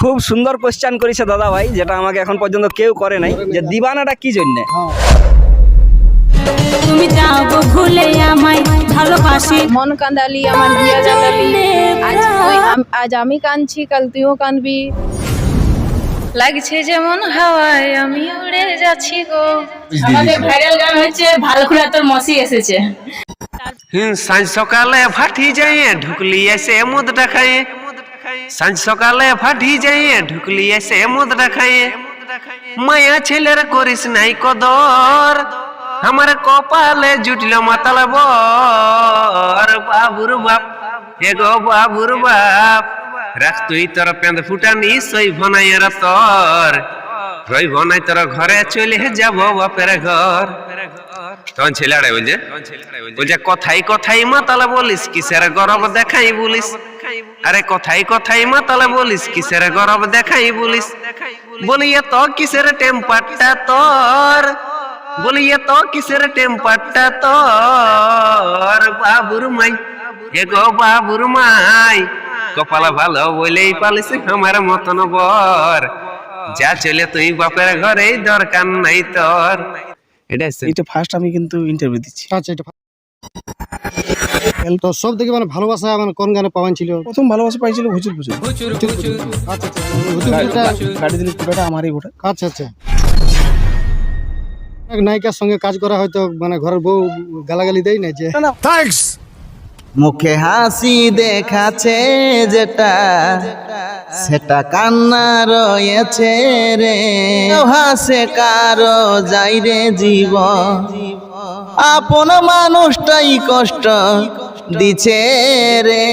খুব সুন্দর কোশ্চেন করেছে দাদা ভাই, যেটা আমাকে এখন পর্যন্ত কেউ করে নাই, যে দিবানাটা কি জন্য। তুমি যাও গো ভুলে আমায় ভালোবাসি, মন কাঁদালি আমার দিয়া জ্বালালি, আজ আমি কাঁদছি কাল তুইও কাঁদবি। লাগছে যেমন হাওয়ায় আমি উড়ে যাচ্ছি গো। আমাদের ভাইরাল গান হচ্ছে ভালখুড়া তোর মসি এসেছে। সাঁঝ সকালে ফাটি যাইয়ে ঢুকলি এসে মদটা খাইয়ে, সাঁঝ সকালে ফাটি যাইয়ে ঢুকলি এসে মদটা খাইয়ে, মায়া ছেলের করিস নাই কদর, আমার কপালে জুটল মাতাল বর। বাবুর বাপ হে গো বাবুর বাপ, রাখ তুই তোর পেঁদ ফুটানি সই ভনাইয়ের তর, রই ভনাই তোর ঘরে চলে যাব বাপের ঘর। তখন ছেলেটাই বলছে কথাই কথাই মাতালে বলিস কিসের গরব দেখাই বলিস, আরে কথাই কথাই মাতালে বলিস কিসের গরব দেখাই বলিস, বলিয়ে তো কিসের টেম্পারটা তোর, বলিয়ে তো কিসের টেম্পারটা তোর। বাবুর মাই হে গো বাবুর মাই, কপালা ভালো বলেই পালিস আমার মতন বর, যা চলে তুই বাপের ঘরে দরকার নাই তোর। এটা ফার্স্ট আমি কিন্তু ইন্টারভিউ দিচ্ছি। আচ্ছা, এটা তো সব থেকে মানে ভালোবাসা মানে কোন গানে পাওয়ান ছিল? প্রথম ভালোবাসা পাইছিল হুচুর হুচুর। আচ্ছা আচ্ছা, গাড়ি দিলে পুরোটা আমারই গোটা। আচ্ছা আচ্ছা। এক নায়িকার সঙ্গে কাজ করা হয়তো মানে ঘরের বউ গালাগালি দেয় না যে মুখে হাসি দেখাচ্ছে যেটা, সেটা কান্না রয়েছে রে, হাসে কারো যাই রে জীবন, আপন মানুষটাই কষ্ট দিছে রে।